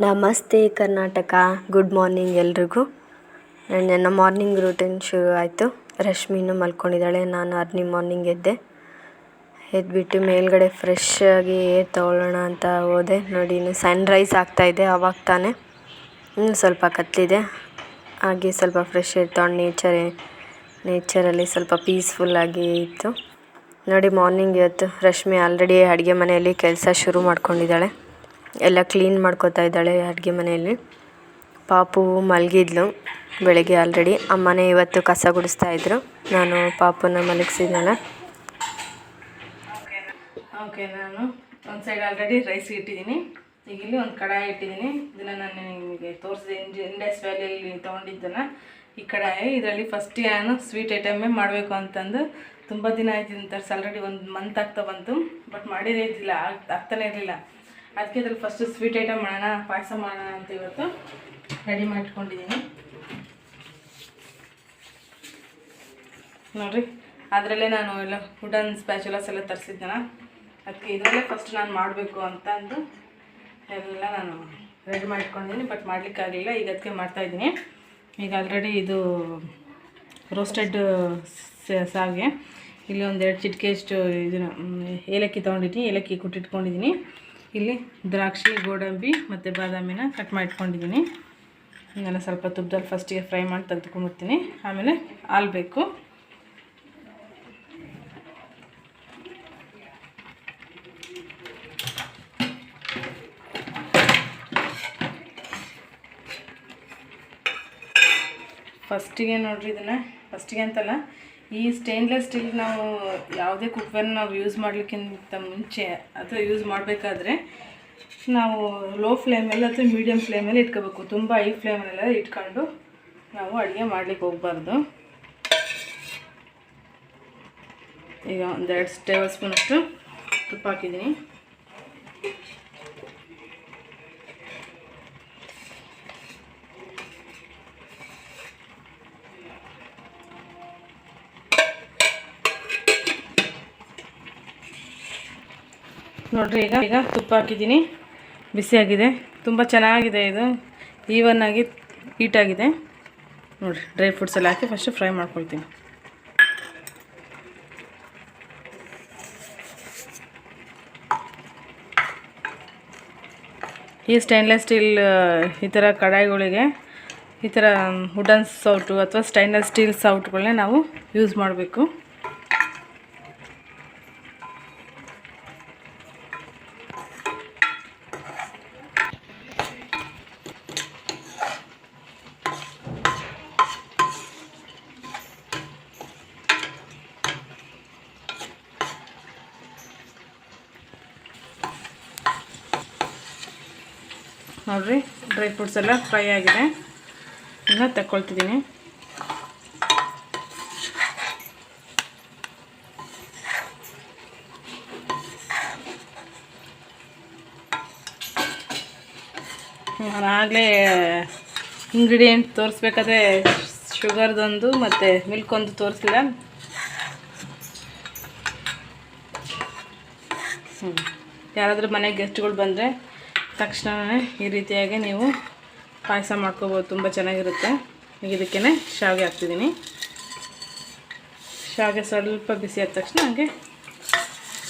ನಮಸ್ತೆ Karnataka. Good morning ಎಲ್ರಿಗೂ. ನನ್ನ ಮಾರ್ನಿಂಗ್ ರೂಟೀನ್ ಶುರು ಆಯಿತು. ರಶ್ಮಿನೂ ಮಲ್ಕೊಂಡಿದ್ದಾಳೆ. ನಾನು ಅರ್ಲಿ ಮಾರ್ನಿಂಗ್ ಎದ್ದುಬಿಟ್ಟು ಮೇಲ್ಗಡೆ ಫ್ರೆಶ್ ಆಗಿ ಏರ್ ತೊಗೊಳ್ಳೋಣ ಅಂತ ಹೋದೆ. ನೋಡಿ, ಇನ್ನು ಸನ್ರೈಸ್ ಆಗ್ತಾಯಿದೆ. ಆವಾಗ ತಾನೇ ಇನ್ನೂ ಸ್ವಲ್ಪ ಕತ್ತಲಿದೆ. ಹಾಗೆ ಸ್ವಲ್ಪ ಫ್ರೆಶ್ ಏರ್ ತೊಗೊಂಡು ನೇಚರಲ್ಲಿ ಸ್ವಲ್ಪ ಪೀಸ್ಫುಲ್ಲಾಗಿ ಇತ್ತು. ನೋಡಿ, ಮಾರ್ನಿಂಗ್ ಇವತ್ತು ರಶ್ಮಿ ಆಲ್ರೆಡಿ ಅಡುಗೆ ಮನೆಯಲ್ಲಿ ಕೆಲಸ ಶುರು ಮಾಡ್ಕೊಂಡಿದ್ದಾಳೆ. ಎಲ್ಲ ಕ್ಲೀನ್ ಮಾಡ್ಕೋತಾ ಇದ್ದಾಳೆ ಅಡುಗೆ ಮನೆಯಲ್ಲಿ. ಪಾಪು ಮಲಗಿದ್ಲು ಬೆಳಗ್ಗೆ ಆಲ್ರೆಡಿ. ಅಮ್ಮನೇ ಇವತ್ತು ಕಸ ಗುಡಿಸ್ತಾಯಿದ್ರು. ನಾನು ಪಾಪುನ ಮಲಗಿಸಿದ್ನಲ್ಲ. ಓಕೆ, ನಾನು ಒಂದು ಸೈಡ್ ಆಲ್ರೆಡಿ ರೈಸ್ ಇಟ್ಟಿದ್ದೀನಿ. ಈಗ ಇಲ್ಲಿ ಒಂದು ಕಡಾಯಿ ಇಟ್ಟಿದ್ದೀನಿ. ಇದನ್ನು ನಾನು ನಿಮಗೆ ತೋರಿಸಿದೆ, ಇಂಡಸ್ ವ್ಯಾಲಿಯಲ್ಲಿ ತೊಗೊಂಡಿದ್ದನ್ನು. ಈ ಕಡಾಯಿ ಇದರಲ್ಲಿ ಫಸ್ಟ್ ನಾನು ಸ್ವೀಟ್ ಐಟಮೇ ಮಾಡಬೇಕು ಅಂತಂದು ತುಂಬ ದಿನ ಆಯ್ತು ತರಿಸಿ. ಆಲ್ರೆಡಿ ಒಂದು ಮಂತ್ ಆಗ್ತಾ ಬಂತು, ಬಟ್ ಮಾಡಿರೇ ಇದ್ದಿಲ್ಲ, ಆಗ್ತಾನೆ ಇರಲಿಲ್ಲ. ಅದಕ್ಕೆ ಇದ್ರಲ್ಲಿ ಫಸ್ಟು ಸ್ವೀಟ್ ಐಟಮ್ ಮಾಡೋಣ, ಪಾಯಸ ಮಾಡೋಣ ಅಂತ ಇವತ್ತು ರೆಡಿ ಮಾಡಿಟ್ಕೊಂಡಿದ್ದೀನಿ. ನೋಡಿರಿ, ಅದರಲ್ಲೇ ನಾನು ಎಲ್ಲ ವುಡನ್ ಸ್ಪ್ಯಾಚುಲಾಸ್ ಎಲ್ಲ ತರಿಸಿದ್ದೆನ. ಅದಕ್ಕೆ ಇದರಲ್ಲೇ ಫಸ್ಟ್ ನಾನು ಮಾಡಬೇಕು ಅಂತ ಅಂದು ಎಲ್ಲ ನಾನು ರೆಡಿ ಮಾಡಿಟ್ಕೊಂಡಿದ್ದೀನಿ. ಬಟ್ ಮಾಡಲಿಕ್ಕಾಗಲಿಲ್ಲ. ಈಗ ಅದಕ್ಕೆ ಮಾಡ್ತಾಯಿದ್ದೀನಿ. ಈಗ ಆಲ್ರೆಡಿ ಇದು ರೋಸ್ಟೆಡ್ ಸಾಗೆ ಇಲ್ಲಿ ಒಂದೆರಡು ಚಿಟಿಕೆಯಷ್ಟು ಇದನ್ನು ಏಲಕ್ಕಿ ತೊಗೊಂಡಿದ್ದೀನಿ. ಏಲಕ್ಕಿ ಕುಟ್ಟಿಟ್ಕೊಂಡಿದ್ದೀನಿ. ಇಲ್ಲಿ ದ್ರಾಕ್ಷಿ, ಗೋಡಂಬಿ ಮತ್ತು ಬಾದಾಮಿನ ಕಟ್ ಮಾಡಿಟ್ಕೊಂಡಿದ್ದೀನಿ. ಇದನ್ನೆಲ್ಲ ಸ್ವಲ್ಪ ತುಪ್ಪದಲ್ಲಿ ಫಸ್ಟಿಗೆ ಫ್ರೈ ಮಾಡಿ ತೆಗೆದುಕೊಂಡ್ಬಿಡ್ತೀನಿ. ಆಮೇಲೆ ಹಾಲು ಬೇಕು. ಫಸ್ಟಿಗೆ ನೋಡಿರಿ, ಇದನ್ನು ಫಸ್ಟಿಗೆ ಅಂತಲ್ಲ, ಈ ಸ್ಟೇನ್ಲೆಸ್ ಸ್ಟೀಲ್ ನಾವು ಯಾವುದೇ ಕುಕ್ಕರ್ನ ನಾವು ಯೂಸ್ ಮಾಡಲಿಕ್ಕಿಂತ ಮುಂಚೆ ಅಥವಾ ಯೂಸ್ ಮಾಡಬೇಕಾದ್ರೆ ನಾವು ಲೋ ಫ್ಲೇಮಲ್ಲಿ ಅಥವಾ ಮೀಡಿಯಮ್ ಫ್ಲೇಮಲ್ಲಿ ಇಟ್ಕೋಬೇಕು. ತುಂಬ ಹೈ ಫ್ಲೇಮಲ್ಲೆಲ್ಲ ಇಟ್ಕೊಂಡು ನಾವು ಅಡುಗೆ ಮಾಡಲಿಕ್ಕೆ ಹೋಗಬಾರ್ದು. ಈಗ ಒಂದೆರಡು ಟೇಬಲ್ ಸ್ಪೂನಷ್ಟು ತುಪ್ಪ ಹಾಕಿದ್ದೀನಿ. ನೋಡಿರಿ, ಈಗ ತುಪ್ಪ ಹಾಕಿದ್ದೀನಿ. ಬಿಸಿಯಾಗಿದೆ, ತುಂಬ ಚೆನ್ನಾಗಿದೆ. ಇದು ಈವನ್ನಾಗಿ ಹೀಟಾಗಿದೆ. ನೋಡಿರಿ, ಡ್ರೈ ಫ್ರೂಟ್ಸ್ ಎಲ್ಲ ಹಾಕಿ ಫಸ್ಟು ಫ್ರೈ ಮಾಡ್ಕೊಳ್ತೀನಿ. ಈ ಸ್ಟೈನ್ಲೆಸ್ ಸ್ಟೀಲ್ ಈ ಥರ ಕಡಾಯಿಗಳಿಗೆ ಈ ಥರ ವುಡನ್ ಸೌಟು ಅಥವಾ ಸ್ಟೈನ್ಲೆಸ್ ಸ್ಟೀಲ್ ಸೌಟ್ಗಳನ್ನೇ ನಾವು ಯೂಸ್ ಮಾಡಬೇಕು. ನೋಡಿರಿ, ಡ್ರೈ ಫ್ರೂಟ್ಸ್ ಎಲ್ಲ ಫ್ರೈ ಆಗಿದೆ. ಈಗ ತಗೊಳ್ತಿದ್ದೀನಿ. ನಾನು ಆಗಲೇ ಇಂಗ್ರೀಡಿಯೆಂಟ್ ತೋರಿಸ್ಬೇಕಾದ್ರೆ ಶುಗರ್ದೊಂದು ಮತ್ತು ಮಿಲ್ಕ್ ಒಂದು ತೋರಿಸಿಲ್ಲ. ಯಾರಾದರೂ ಮನೆಗೆ ಗೆಸ್ಟ್ಗಳು ಬಂದರೆ ತಕ್ಷಣವೇ ಈ ರೀತಿಯಾಗಿ ನೀವು ಪಾಯಸ ಮಾಡ್ಕೋಬೋದು. ತುಂಬ ಚೆನ್ನಾಗಿರುತ್ತೆ. ಈಗ ಇದಕ್ಕೇ ಶಾವಿಗೆ ಹಾಕ್ತಿದ್ದೀನಿ. ಶಾವಿಗೆ ಸ್ವಲ್ಪ ಬಿಸಿ ಆದ ತಕ್ಷಣ ಹಾಗೆ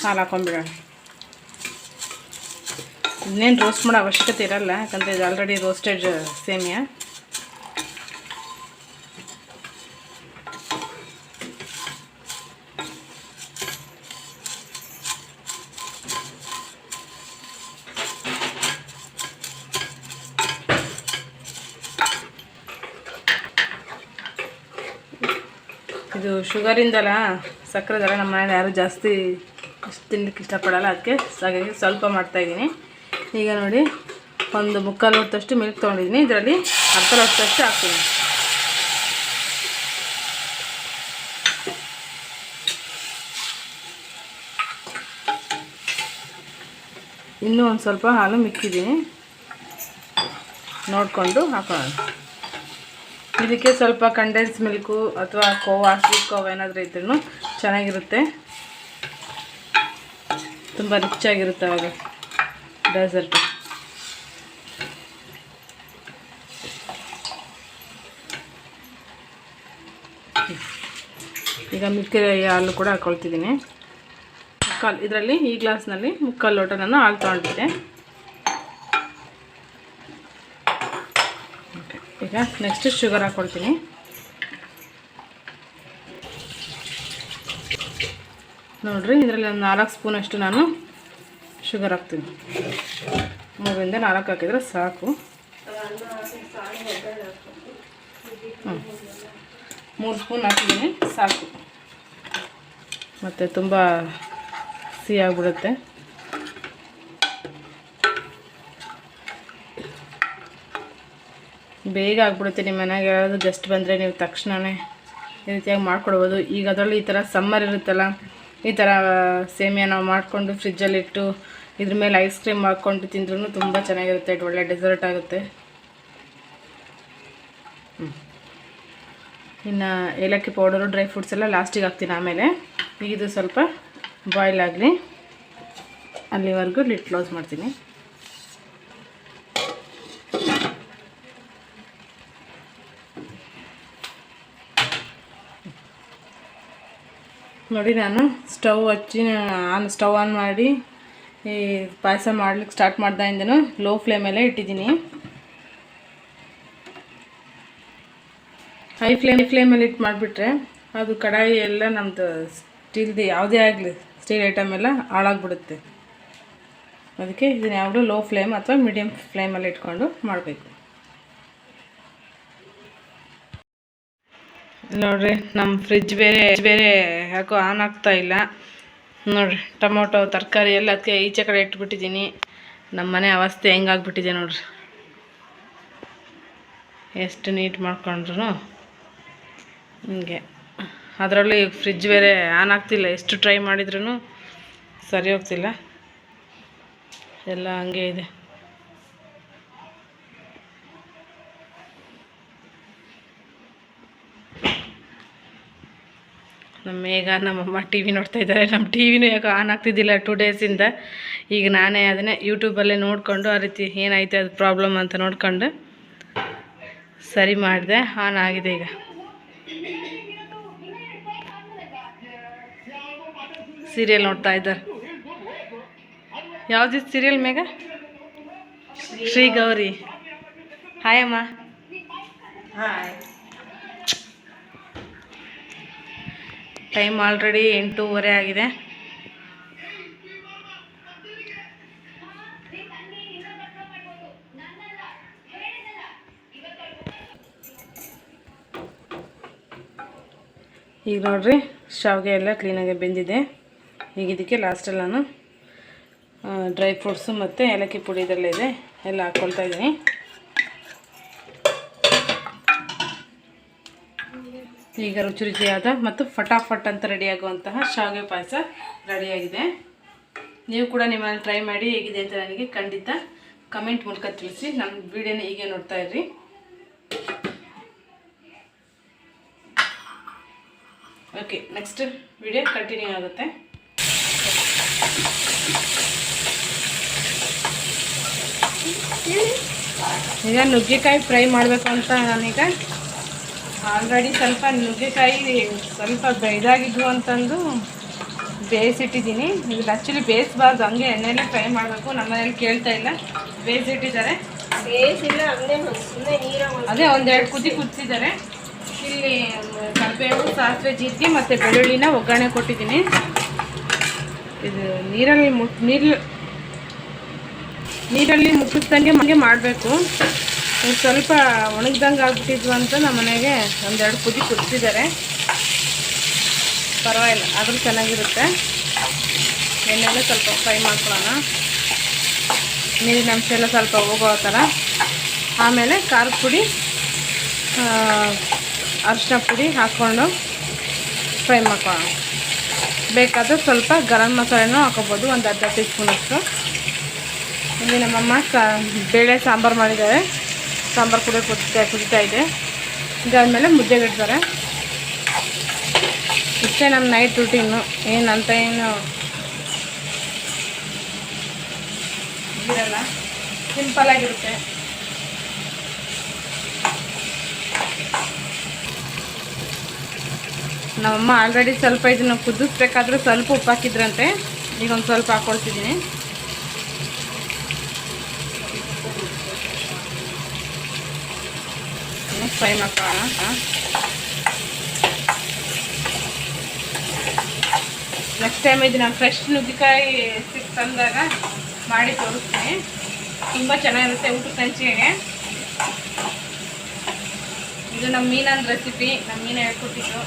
ಹಾಲು ಹಾಕೊಂಡ್ಬಿಡೋಣ. ಇನ್ನೇನು ರೋಸ್ಟ್ ಮಾಡೋ ಅವಶ್ಯಕತೆ ಇರಲ್ಲ, ಯಾಕಂದರೆ ಇದು ಆಲ್ರೆಡಿ ರೋಸ್ಟೆಡ್ ಸೇಮಿಯಾ. ಇದು ಶುಗರಿಂದಲ್ಲ, ಸಕ್ಕರೆದಲ್ಲ ನಮ್ಮ ಮನೇಲಿ ಯಾರು ಜಾಸ್ತಿ ತಿನ್ನಲಿಕ್ಕೆ ಇಷ್ಟಪಡಲ್ಲ. ಅದಕ್ಕೆ ಹಾಗಾಗಿ ಸ್ವಲ್ಪ ಮಾಡ್ತಾಯಿದ್ದೀನಿ. ಈಗ ನೋಡಿ, ಒಂದು ಮುಕ್ಕಾಲು ಲೋಟದಷ್ಟು ಮಿಲ್ಕ್ ತೊಗೊಂಡಿದ್ದೀನಿ. ಇದರಲ್ಲಿ ಅರ್ಧ ಲೋಟದಷ್ಟು ಹಾಕ್ತೀನಿ. ಇನ್ನೂ ಒಂದು ಸ್ವಲ್ಪ ಹಾಲು ಮಿಕ್ಕಿದ್ದೀನಿ, ನೋಡಿಕೊಂಡು ಹಾಕೋಣ. ಇದಕ್ಕೆ ಸ್ವಲ್ಪ ಕಂಡೆನ್ಸ್ ಮಿಲ್ಕು ಅಥವಾ ಕೋವಾ, ಸ್ವೀಟ್ ಕೋವಾ ಏನಾದರೂ ಇದ್ರೂ ಚೆನ್ನಾಗಿರುತ್ತೆ. ತುಂಬ ರಿಚ್ ಆಗಿರುತ್ತೆ ಅವಾಗ ಡೆಸರ್ಟ್. ಈಗ ಮಿಕ್ಕಿದ ಹಾಲು ಕೂಡ ಹಾಕ್ಕೊಳ್ತಿದ್ದೀನಿ. ಇದರಲ್ಲಿ ಈ ಗ್ಲಾಸ್ನಲ್ಲಿ 3/4 ಲೋಟ ನಾನು ಹಾಲು ತೊಗೊಂಡಿದ್ದೆ. ಈಗ ನೆಕ್ಸ್ಟ್ ಶುಗರ್ ಹಾಕ್ಕೊಳ್ತೀನಿ. ನೋಡಿರಿ, ಇದರಲ್ಲಿ ಒಂದು 4 ಸ್ಪೂನಷ್ಟು ನಾನು ಶುಗರ್ ಹಾಕ್ತೀನಿ. 3ರಿಂದ 4 ಹಾಕಿದರೆ ಸಾಕು. 3 ಸ್ಪೂನ್ ಹಾಕಿದ್ದೀನಿ, ಸಾಕು. ಮತ್ತು ತುಂಬ ಸಿಹಿ ಆಗಿಬಿಡುತ್ತೆ. ಬೇಗ ಆಗಿಬಿಡುತ್ತೆ. ನಿಮ್ಮ ಮನೆಗೆ ಯಾರಾದರೂ ಗೆಸ್ಟ್ ಬಂದರೆ ನೀವು ತಕ್ಷಣವೇ ಈ ರೀತಿಯಾಗಿ ಮಾಡ್ಕೊಡ್ಬೋದು. ಈಗ ಅದರಲ್ಲಿ ಈ ಥರ ಸಮ್ಮರ್ ಇರುತ್ತಲ್ಲ, ಈ ಥರ ಸೇಮಿಯಾ ನಾವು ಮಾಡಿಕೊಂಡು ಫ್ರಿಜ್ಜಲ್ಲಿಟ್ಟು ಇದ್ರ ಮೇಲೆ ಐಸ್ ಕ್ರೀಮ್ ಹಾಕ್ಕೊಂಡು ತಿಂದ್ರೂ ತುಂಬ ಚೆನ್ನಾಗಿರುತ್ತೆ. ಒಳ್ಳೆ ಡೆಸರ್ಟ್ ಆಗುತ್ತೆ. ಇನ್ನು ಏಲಕ್ಕಿ ಪೌಡರು, ಡ್ರೈ ಫ್ರೂಟ್ಸ್ ಎಲ್ಲ ಲಾಸ್ಟಿಗೆ ಹಾಕ್ತೀನಿ ಆಮೇಲೆ. ಈಗ ಇದು ಸ್ವಲ್ಪ ಬಾಯ್ಲ್ ಆಗಲಿ, ಅಲ್ಲಿವರೆಗೂ ಲಿಡ್ ಕ್ಲೋಸ್ ಮಾಡ್ತೀನಿ. ನೋಡಿ, ನಾನು ಸ್ಟವ್ ಆನ್ ಮಾಡಿ ಈ ಪಾಯಸ ಮಾಡ್ಲಿಕ್ಕೆ ಸ್ಟಾರ್ಟ್ ಮಾಡ್ದಾಗಿಂದನೂ ಲೋ ಫ್ಲೇಮಲ್ಲೇ ಇಟ್ಟಿದ್ದೀನಿ. ಹೈ ಫ್ಲೇಮಲ್ಲಿ ಇಟ್ಟು ಮಾಡಿಬಿಟ್ರೆ ಅದು ಕಡಾಯಿ ಎಲ್ಲ ನಮ್ಮದು ಸ್ಟೀಲ್ದು ಯಾವುದೇ ಆಗಲಿ ಸ್ಟೀಲ್ ಐಟಮ್ ಎಲ್ಲ ಹಾಳಾಗ್ಬಿಡುತ್ತೆ. ಅದಕ್ಕೆ ಇದನ್ನು ಯಾವಾಗಲೂ ಲೋ ಫ್ಲೇಮ್ ಅಥವಾ ಮೀಡಿಯಮ್ ಫ್ಲೇಮಲ್ಲಿ ಇಟ್ಕೊಂಡು ಮಾಡಬೇಕು. ನೋಡಿರಿ, ನಮ್ಮ ಫ್ರಿಜ್ ಬೇರೆ ಯಾಕೋ ಆನ್ ಆಗ್ತಾ ಇಲ್ಲ. ನೋಡಿರಿ, ಟೊಮೊಟೊ ತರಕಾರಿ ಎಲ್ಲ ಅದಕ್ಕೆ ಈಚೆ ಕಡೆ ಇಟ್ಬಿಟ್ಟಿದ್ದೀನಿ. ನಮ್ಮ ಮನೆ ಅವಸ್ಥೆ ಹೆಂಗಾಗ್ಬಿಟ್ಟಿದೆ ನೋಡಿರಿ. ಎಷ್ಟು ನೀಟ್ ಮಾಡ್ಕೊಂಡ್ರು ಹಿಂಗೆ. ಅದರಲ್ಲಿ ಫ್ರಿಜ್ ಬೇರೆ ಆನ್ ಆಗ್ತಿಲ್ಲ. ಎಷ್ಟು ಟ್ರೈ ಮಾಡಿದ್ರೂ ಸರಿ ಹೋಗ್ತಿಲ್ಲ, ಎಲ್ಲ ಹಂಗೆ ಇದೆ. ನಮ್ಮಮ್ಮ ಟಿ ವಿ ನೋಡ್ತಾ ಇದ್ದಾರೆ. ನಮ್ಮ ಟಿ ವಿನೂ ಯಾಕೋ ಆನ್ ಆಗ್ತಿದ್ದಿಲ್ಲ 2 ಡೇಸಿಂದ. ಈಗ ನಾನೇ ಅದನ್ನೇ ಯೂಟ್ಯೂಬಲ್ಲೇ ನೋಡಿಕೊಂಡು ಆ ರೀತಿ ಏನಾಯ್ತು ಅದು ಪ್ರಾಬ್ಲಮ್ ಅಂತ ನೋಡ್ಕೊಂಡು ಸರಿ ಮಾಡಿದೆ. ಆನ್ ಆಗಿದೆ. ಈಗ ಸೀರಿಯಲ್ ನೋಡ್ತಾ ಇದ್ದಾರೆ. ಯಾವುದಿತ್ತು ಸೀರಿಯಲ್ ಮೇಘ? ಶ್ರೀ ಗೌರಿ. ಹಾಯ್ ಅಮ್ಮ. ಹಾಯ್. ಟೈಮ್ ಆಲ್ರೆಡಿ 8:15 ಆಗಿದೆ. ಈಗ ನೋಡಿರಿ, ಶಾವಿಗೆ ಎಲ್ಲ ಕ್ಲೀನಾಗಿ ಬೆಂದಿದೆ. ಈಗ ಇದಕ್ಕೆ ಲಾಸ್ಟಲ್ಲಿ ನಾನು ಡ್ರೈ ಫ್ರೂಟ್ಸು ಮತ್ತು ಏಲಕ್ಕಿ ಪುಡಿ ಇದರಲ್ಲೇ ಇದೆ, ಎಲ್ಲ ಹಾಕ್ಕೊಳ್ತಾ ಇದ್ದೀನಿ. ಈಗ ರುಚಿಯಾದ ಮತ್ತು ಫಟಾಫಟ್ ಅಂತ ರೆಡಿಯಾಗುವಂತಹ ಶಾವಿಗೆ ಪಾಯಸ ರೆಡಿಯಾಗಿದೆ. ನೀವು ಕೂಡ ನಿಮ್ಮಲ್ಲಿ ಟ್ರೈ ಮಾಡಿ ಹೇಗಿದೆ ಅಂತ ನನಗೆ ಖಂಡಿತ ಕಮೆಂಟ್ ಮೂಲಕ ತಿಳಿಸಿ. ನಮ್ಮ ವಿಡಿಯೋನ ಹೀಗೆ ನೋಡ್ತಾ ಇರ್ರಿ. ಓಕೆ, ನೆಕ್ಸ್ಟ್ ವಿಡಿಯೋ ಕಂಟಿನ್ಯೂ ಆಗುತ್ತೆ. ಈಗ ನುಗ್ಗೆಕಾಯಿ ಫ್ರೈ ಮಾಡಬೇಕು ಅಂತ ನಾನೀಗ ಆಲ್ರೆಡಿ ಸ್ವಲ್ಪ ನುಗ್ಗೆಕಾಯಿ ಸ್ವಲ್ಪ ಇದಾಗಿದ್ವು ಅಂತಂದು ಬೇಯಿಸಿಟ್ಟಿದ್ದೀನಿ. ಇದು ಆ್ಯಕ್ಚುಲಿ ಬೇಯಿಸಬಾರ್ದು, ಹಂಗೆ ಎಣ್ಣೆಯಲ್ಲೇ ಫ್ರೈ ಮಾಡಬೇಕು. ನಮ್ಮ ಮನೇಲಿ ಕೇಳ್ತಾ ಇಲ್ಲ, ಬೇಯಿಸಿಟ್ಟಿದ್ದಾರೆ. ಬೇಯಿಸಿಲ್ಲ, ಅದೇ 1-2 ಕುದಿಸಿದ್ದಾರೆ. ಇಲ್ಲಿ ಕರಿಬೇವು, ಸಾಸಿವೆ, ಜೀರಿಗೆ ಮತ್ತು ಬೆಳ್ಳುಳ್ಳಿನ ಒಗ್ಗರಣೆ ಕೊಟ್ಟಿದ್ದೀನಿ. ಇದು ನೀರಲ್ಲಿ ಮುಗಿಸ್ದಂಗೆ ಮಾಡಬೇಕು. ಸ್ವಲ್ಪ ಒಣಗ್ದಂಗೆ ಆಗ್ಬಿಟ್ಟಿದ್ವು ಅಂತ ನಮ್ಮ ಮನೆಗೆ 1-2 ಕುದಿಸಿದ್ದಾರೆ. ಪರವಾಗಿಲ್ಲ, ಆದರೂ ಚೆನ್ನಾಗಿರುತ್ತೆ. ಎಣ್ಣೆಲ್ಲ ಸ್ವಲ್ಪ ಫ್ರೈ ಮಾಡ್ಕೊಳ್ಳೋಣ, ನೀರಿನ ಅಂಶ ಎಲ್ಲ ಸ್ವಲ್ಪ ಹೋಗೋ ಥರ. ಆಮೇಲೆ ಖಾರದ ಪುಡಿ, ಅರಿಶಿನ ಪುಡಿ ಹಾಕ್ಕೊಂಡು ಫ್ರೈ ಮಾಡ್ಕೊಳ್ಳೋಣ. ಬೇಕಾದರೆ ಸ್ವಲ್ಪ ಗರಂ ಮಸಾಲೆನೂ ಹಾಕೋಬೋದು, ಒಂದು ಅರ್ಧ ಟೀ ಸ್ಪೂನಷ್ಟು. ಇಲ್ಲಿ ನಮ್ಮಮ್ಮ ಬೇಳೆ ಸಾಂಬಾರು ಮಾಡಿದ್ದಾರೆ. ಸಾಂಬಾರು ಪುಡಿ ಕುದಿತಾ ಇದೆ. ಇದಾದಮೇಲೆ ಮುದ್ದೆಗೆ ಇಡ್ತಾರೆ. ಇಷ್ಟೇ ನಮ್ಮ ನೈಟ್ ರೂಟೀನು. ಏನಂತ ಏನು ಇರಲ್ಲ, ಸಿಂಪಲ್ಲಾಗಿರುತ್ತೆ. ನಮ್ಮಮ್ಮ ಆಲ್ರೆಡಿ ಸ್ವಲ್ಪ ಇದನ್ನು ಕುದಿಸ್ಬೇಕಾದ್ರೂ ಸ್ವಲ್ಪ ಉಪ್ಪು ಹಾಕಿದ್ರಂತೆ. ಈಗ ಒಂದು ಸ್ವಲ್ಪ ಹಾಕ್ಕೊಳ್ತಿದ್ದೀನಿ. ಫ್ರೈ ಮಾಡ್ಕೊಳ್ಳೋಣ. ನೆಕ್ಸ್ಟ್ ಟೈಮ್ ಇದನ್ನ ಫ್ರೆಶ್ ನುಗ್ಗಿಕಾಯಿ ತಂದಾಗ ಮಾಡಿ ತೋರಿಸ್ತೀನಿ. ತುಂಬ ಚೆನ್ನಾಗಿರುತ್ತೆ ಊಟಕ್ಕೆ ಹಂಚಿಗೆ. ಇದು ನಮ್ಮ ಮೀನಂದು ರೆಸಿಪಿ, ನಮ್ಮ ಮೀನು ಹೇಳ್ಕೊಟ್ಟಿದ್ದು.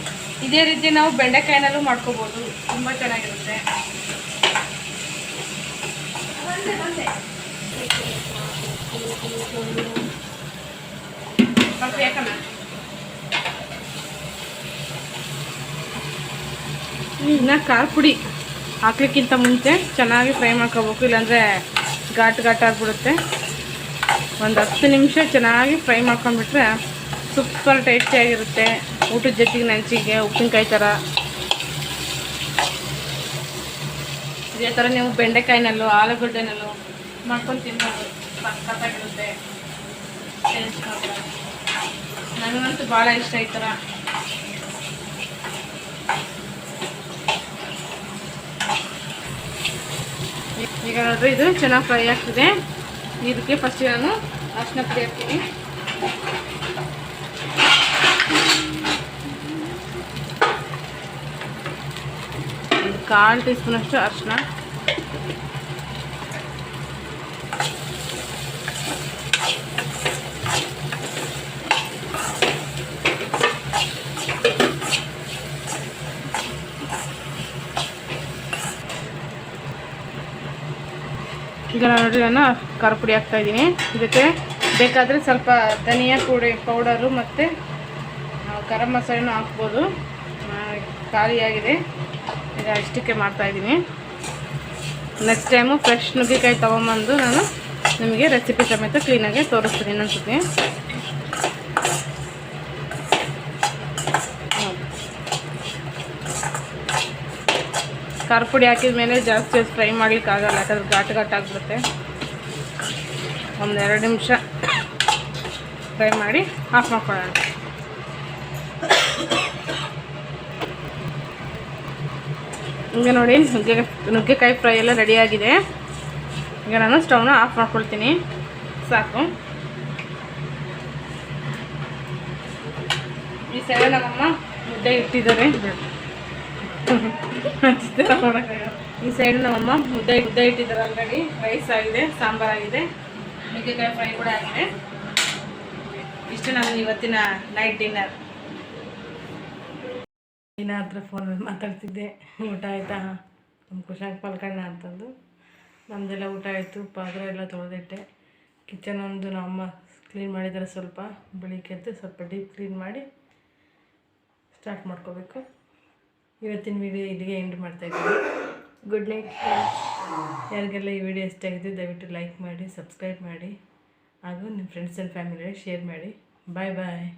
ಇದೇ ರೀತಿ ನಾವು ಬೆಂಡೆಕಾಯಿನಲ್ಲೂ ಮಾಡ್ಕೋಬೋದು, ತುಂಬ ಚೆನ್ನಾಗಿರುತ್ತೆ. ಯಾಕಮ್ಮ ಇನ್ನು ಖಾರ ಪುಡಿ ಹಾಕ್ಲಿಕ್ಕಿಂತ ಮುಂಚೆ ಚೆನ್ನಾಗಿ ಫ್ರೈ ಮಾಡ್ಕೋಬೇಕು, ಇಲ್ಲಾಂದರೆ ಘಾಟ್ ಆಗಿಬಿಡುತ್ತೆ. ಒಂದು 10 ನಿಮಿಷ ಚೆನ್ನಾಗಿ ಫ್ರೈ ಮಾಡ್ಕೊಂಡ್ಬಿಟ್ರೆ ಸೂಪರ್ ಟೇಸ್ಟಿಯಾಗಿರುತ್ತೆ. ಊಟದ ಜೊತೆಗೆ ನೆಂಚಿಗೆ ಉಪ್ಪಿನಕಾಯಿ ಥರ. ಇದೇ ಥರ ನೀವು ಬೆಂಡೆಕಾಯಿನಲ್ಲೂ ಆಲೂಗಡ್ಡೆನಲ್ಲೂ ಮಾಡ್ಕೊಂಡು ತಿನ್ಬೋದು, ಸಕ್ಕತ್ತಾಗಿರುತ್ತೆ. ನನಗಂತೂ ಭಾಳ ಇಷ್ಟ ಈ ಥರ. ಈಗ ನೋಡ್ರಿ ಇದು ಚೆನ್ನಾಗಿ ಫ್ರೈ ಆಗ್ತಿದೆ. ಇದಕ್ಕೆ ಫಸ್ಟ್ ನಾನು ಅರಿಶಿನ ಪುಡಿ ಹಾಕ್ತೀನಿ. ಒಂದು 1/4 ಟೀ ಸ್ಪೂನಷ್ಟು ಅರಿಶಿನ, ಈಗ ನೋಡಿರಿ ನಾನು ಖಾರ ಪುಡಿ ಹಾಕ್ತಾಯಿದ್ದೀನಿ. ಇದಕ್ಕೆ ಬೇಕಾದರೆ ಸ್ವಲ್ಪ ಧನಿಯಾ ಪೌಡರು ಮತ್ತು ಗರಂ ಮಸಾಲೆನೂ ಹಾಕ್ಬೋದು. ಖಾಲಿಯಾಗಿದೆ, ಈಗ ಇಷ್ಟಕ್ಕೆ ಮಾಡ್ತಾಯಿದ್ದೀನಿ. ನೆಕ್ಸ್ಟ್ ಟೈಮು ಫ್ರೆಶ್ ನುಗ್ಗೆಕಾಯಿ ತೊಗೊಂಬಂದು ನಾನು ನಿಮಗೆ ರೆಸಿಪಿ ಸಮೇತ ಕ್ಲೀನಾಗಿ ತೋರಿಸ್ತೀನಿ ಇನ್ನೊಂದ್ಸತಿ. ಖಾರ ಪುಡಿ ಹಾಕಿದ ಮೇಲೆ ಜಾಸ್ತಿ ಫ್ರೈ ಮಾಡಲಿಕ್ಕಾಗಲ್ಲ, ಯಾಕಂದ್ರೆ ಘಾಟ್ ಆಗಿಬಿಡುತ್ತೆ. ಒಂದು 2 ನಿಮಿಷ ಫ್ರೈ ಮಾಡಿ ಆಫ್ ಮಾಡ್ಕೊಳ್ಳೋಣ. ಈಗ ನೋಡಿ ನುಗ್ಗೆಕಾಯಿ ಫ್ರೈ ಎಲ್ಲ ರೆಡಿಯಾಗಿದೆ. ಈಗ ನಾನು ಸ್ಟವ್ನ ಆಫ್ ಮಾಡ್ಕೊಳ್ತೀನಿ, ಸಾಕು. ಈ ಸೈಡ್ ನಮ್ಮಮ್ಮ ಮುದ್ದೆ ಇಟ್ಟಿದ್ದಾರೆ. ಈ ಸೈಡ್ ನಮ್ಮಮ್ಮ ಮುದ್ದೆ ಇಟ್ಟಿದ್ದಾರೆ ಆಲ್ರೆಡಿ. ರೈಸ್ ಆಗಿದೆ, ಸಾಂಬಾರಾಗಿದೆ, ನುಗ್ಗೆಕಾಯಿ ಫ್ರೈ ಕೂಡ ಆಗಿದೆ. ಇಷ್ಟು ನಾನು ಇವತ್ತಿನ ನೈಟ್ ಡಿನ್ನರ್. ಹತ್ರ ಫೋನಲ್ಲಿ ಮಾತಾಡ್ತಿದ್ದೆ. ಊಟ ಆಯಿತಾ ನಮ್ಮ ಕುಶಾಂಕ್ ಪಲ್ಕಣ್ಣ ಅಂತಂದು. ನಮ್ಮದೆಲ್ಲ ಊಟ ಆಯಿತು, ಪಾತ್ರೆ ಎಲ್ಲ ತೊಳೆದಿಟ್ಟೆ. ಕಿಚನ್ ಒಂದು ನಮ್ಮಮ್ಮ ಕ್ಲೀನ್ ಮಾಡಿದ್ದಾರೆ. ಸ್ವಲ್ಪ ಬೆಳಿಗ್ಗೆ ಎದ್ದು ಸ್ವಲ್ಪ ಡೀಪ್ ಕ್ಲೀನ್ ಮಾಡಿ ಸ್ಟಾರ್ಟ್ ಮಾಡ್ಕೋಬೇಕು. ಇವತ್ತಿನ ವಿಡಿಯೋ ಇಲ್ಲಿಗೆ ಎಂಡ್ ಮಾಡ್ತಾಯಿದ್ದೀನಿ. Good night. ಯಾರಿಗೆಲ್ಲ ಈ ವಿಡಿಯೋ ಇಷ್ಟ ಆಗಿದೆ ದಯವಿಟ್ಟು ಲೈಕ್ ಮಾಡಿ, ಸಬ್ಸ್ಕ್ರೈಬ್ ಮಾಡಿ, ಹಾಗೂ ನಿಮ್ಮ ಫ್ರೆಂಡ್ಸ್ ಆ್ಯಂಡ್ ಫ್ಯಾಮಿಲಿಗೆ ಶೇರ್ ಮಾಡಿ. ಬಾಯ್ ಬಾಯ್.